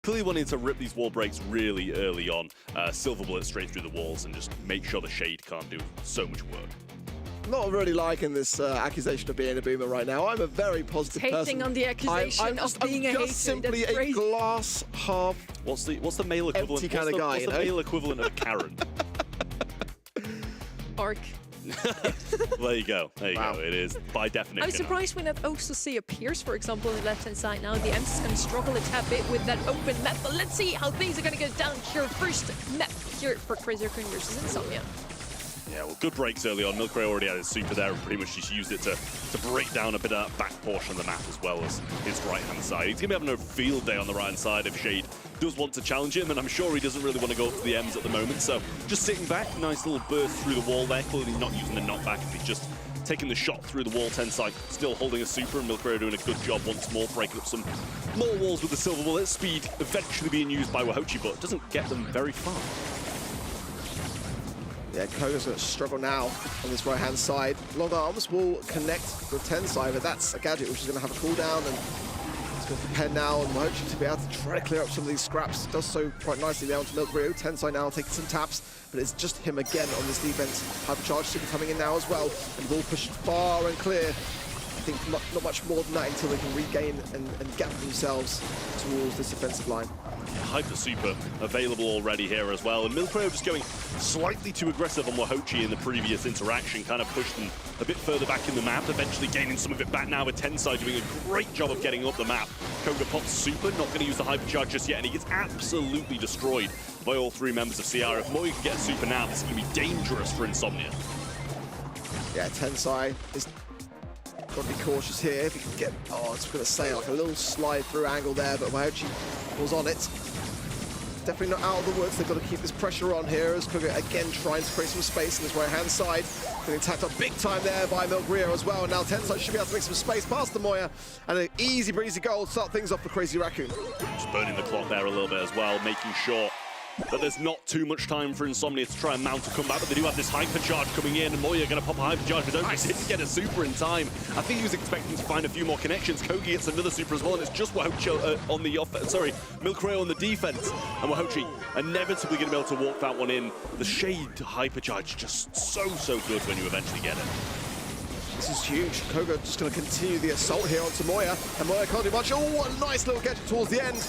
clearly wanting to rip these wall breaks really early on. Silver bullet straight through the walls and just make sure the Shade can't do so much work. Not really liking this accusation of being a boomer right now. I'm a very positive person. Hating on the accusation of being a hater. I'm just simply a glass half What's the male equivalent? empty kind of guy, What's the male equivalent of a Karen? Arc. There you go. There you go. It is by definition. I'm surprised we not also see a Pierce, for example, on the left-hand side now. The Ems is going to struggle a tad bit with that open map, but let's see how things are going to go down here. First map here for Crazy Raccoon versus Insomnia. Yeah, well, good breaks early on. Milkray already had his super there and pretty much just used it to break down a bit of that back portion of the map as well as his right-hand side. He's going to be having a field day on the right-hand side if Shade does want to challenge him, and I'm sure he doesn't really want to go up to the M's at the moment. So just sitting back, nice little burst through the wall there. Clearly not using the knockback. He's just taking the shot through the wall. Tensai still holding a super, and Milkray doing a good job once more, breaking up some more walls with the silver bullet. Speed eventually being used by Wahochi, but doesn't get them very far. Yeah, Koga's going to struggle now on this right-hand side. Long arms will connect with Tensai, but that's a gadget which is going to have a cooldown, and it's going to prepare now and Mochi to be able to try to clear up some of these scraps. Does so quite nicely there onto Milkray. Tensai now taking some taps, but it's just him again on this defense. Hypercharge super coming in now as well, and ball pushed far and clear. I think not much more than that until they can regain and gap themselves towards this defensive line. Hyper super available already here as well, and Milkray just going slightly too aggressive on Wahochi in the previous interaction, kind of pushed them a bit further back in the map, eventually gaining some of it back now with Tensai doing a great job of getting up the map. Koga pops super, not going to use the hypercharge just yet, and he gets absolutely destroyed by all three members of CR. If Moya can get a super now, this is going to be dangerous for Insomnia. Yeah, Tensai is got to be cautious here. If he can get, I was going to say, like a little slide through angle there, but Wahochi was on it. Definitely not out of the woods. They've got to keep this pressure on here as Koga again trying to create some space on his right-hand side. Getting tapped up big time there by Milkray as well. And now Tensai should be able to make some space past the Moya. And an easy breezy goal to start things off for Crazy Raccoon. Just burning the clock there a little bit as well, making sure that there's not too much time for Insomnia to try and mount a comeback, but they do have this hypercharge coming in, and Moya going to pop a hypercharge, but don't didn't get a super in time. I think he was expecting to find a few more connections. Kogi gets another super as well, and it's just Wahochi on the offense, sorry, Milkray on the defense, and Wahochi inevitably going to be able to walk that one in. The Shade hypercharge just so good when you eventually get it. This is huge. Koga just going to continue the assault here onto Moya, and Moya can't do much. Oh, a nice little gadget towards the end.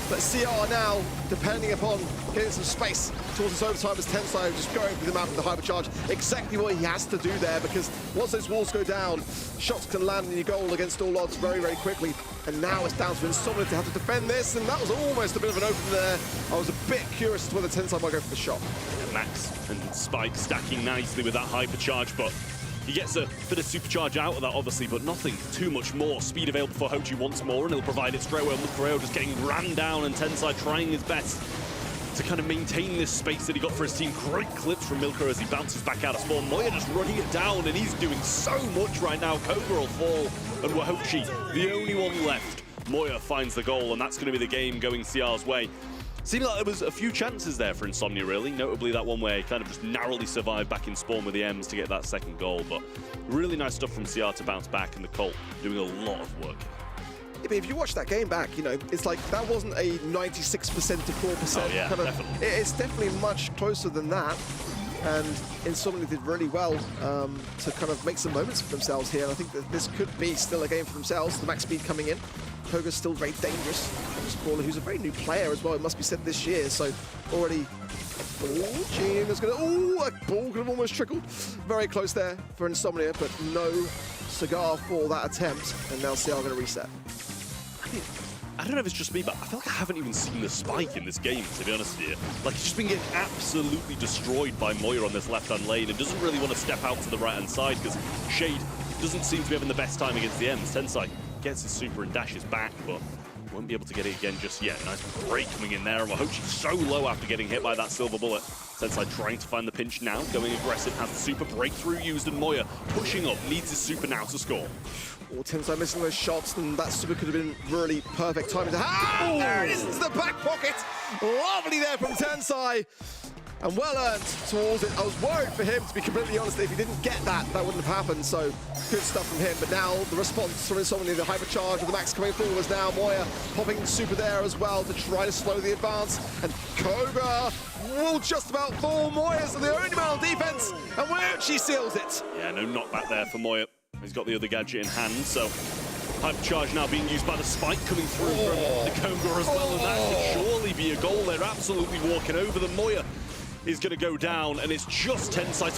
But CR now, depending upon getting some space towards this overtime as Tensai just going through the map with the hypercharge. Exactly what he has to do there, because once those walls go down, shots can land in your goal against all odds very quickly. And now it's down to Insomnia to have to defend this, and that was almost a bit of an open there. I was a bit curious as to whether Tensai might go for the shot. Yeah, Max and Spike stacking nicely with that hypercharge, but he gets a bit of supercharge out of that, obviously, but nothing too much more. Speed available for Hochi once more, and he'll provide it straight away. Milkray just getting ran down, and Tensai trying his best to kind of maintain this space that he got for his team. Great clips from Milkray as he bounces back out of spawn. Moya just running it down, and he's doing so much right now. Koga will fall, and Wahochi, the only one left. Moya finds the goal, and that's going to be the game going CR's way. Seemed like there was a few chances there for Insomnia, really. Notably that one where he kind of just narrowly survived back in spawn with the M's to get that second goal. But really nice stuff from CR to bounce back, and the Colt doing a lot of work. Yeah, but if you watch that game back, you know, it's like that wasn't a 96% to 4%. Oh, yeah, kind of, definitely. It's definitely much closer than that. And Insomnia did really well to kind of make some moments for themselves here. And I think that this could be still a game for themselves. The max speed coming in. Koga's still very dangerous. Brawler, who's a very new player as well, it must be said this year. So already, Gene is going to, a ball could have almost trickled. Very close there for Insomnia, but no cigar for that attempt. And now CR going to reset. I don't know if it's just me, but I feel like I haven't even seen the spike in this game, to be honest with you. Like, he's just been getting absolutely destroyed by Moya on this left-hand lane and doesn't really want to step out to the right-hand side because Shade doesn't seem to be having the best time against the M's. Tensai gets his super and dashes back, but won't be able to get it again just yet. Nice break coming in there. Wahochi's so low after getting hit by that silver bullet. Tensai trying to find the pinch now, going aggressive, has the super breakthrough used, and Moya pushing up, needs his super now to score. Oh, Tensai missing those shots, and that super could have been really perfect timing to there it is into the back pocket. Lovely there from Tensai. and well earned towards it. I was worried for him, to be completely honest. If he didn't get that, that wouldn't have happened. So good stuff from him. But now the response from Insomnia, the hypercharge with the Max coming forwards now. Moya popping super there as well to try to slow the advance. And Koga will just about fall. Moya's the only man on defense, and Wuchi seals it. Yeah, no knockback there for Moya. He's got the other gadget in hand, so hypercharge now being used by the spike coming through from the Koga as well, and that could surely be a goal. They're absolutely walking over them. Moya is going to go down, and it's just Tensai.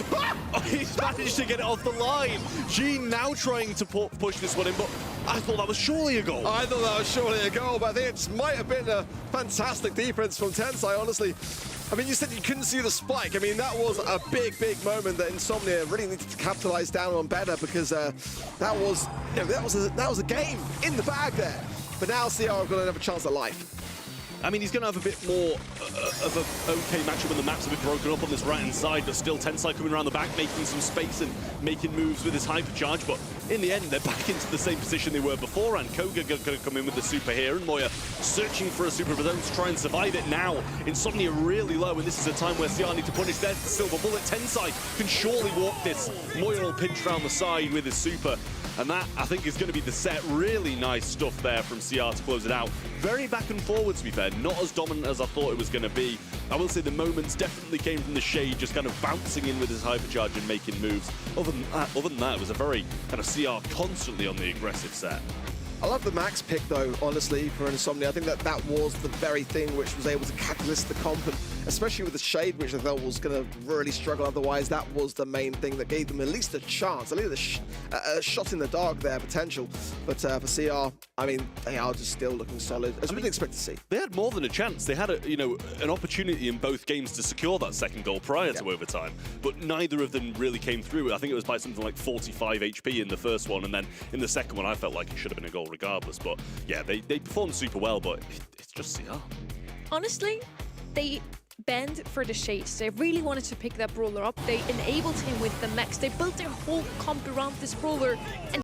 Oh, he's managed to get it off the line. Gene now trying to push this one in, but I thought that was surely a goal. I thought that was surely a goal, but I think it just might have been a fantastic defense from Tensai, honestly. I mean, you said you couldn't see the spike. I mean, that was a big, big moment that Insomnia really needed to capitalize down on better, because that was, you know, that was a game in the bag there. But now CR have got another chance at life. I mean, he's going to have a bit more of an okay matchup when the maps have been broken up on this right-hand side, but still Tensai coming around the back, making some space and making moves with his hypercharge. But in the end, they're back into the same position they were before, and Koga going to come in with the super here, and Moya searching for a super of his own to try and survive it now. Insomnia really low, and this is a time where CR need to punish their silver bullet. Tensai can surely walk this. Moya will pinch around the side with his super, and that, I think, is going to be the set. Really nice stuff there from CR to close it out. Very back and forward, to be fair. Not as dominant as I thought it was going to be. I will say the moments definitely came from the Shade, just kind of bouncing in with his hypercharge and making moves. Other than that, it was a very kind of CR constantly on the aggressive set. I love the Max pick, though, honestly, for Insomnia. I think that was the very thing which was able to catalyst the comp, and especially with the Shade, which I felt was going to really struggle otherwise. That was the main thing that gave them at least a chance, at least a shot in the dark there, potential. But for CR, I mean, they are just still looking solid, as we didn't expect to see. They had more than a chance. They had an opportunity in both games to secure that second goal prior to overtime, but neither of them really came through. I think it was by something like 45 HP in the first one, and then in the second one, I felt like it should have been a goal regardless. But yeah, they performed super well, but it's just CR. Honestly, they bend for the Shades. They really wanted to pick that brawler up. They enabled him with the Max. They built their whole comp around this brawler, and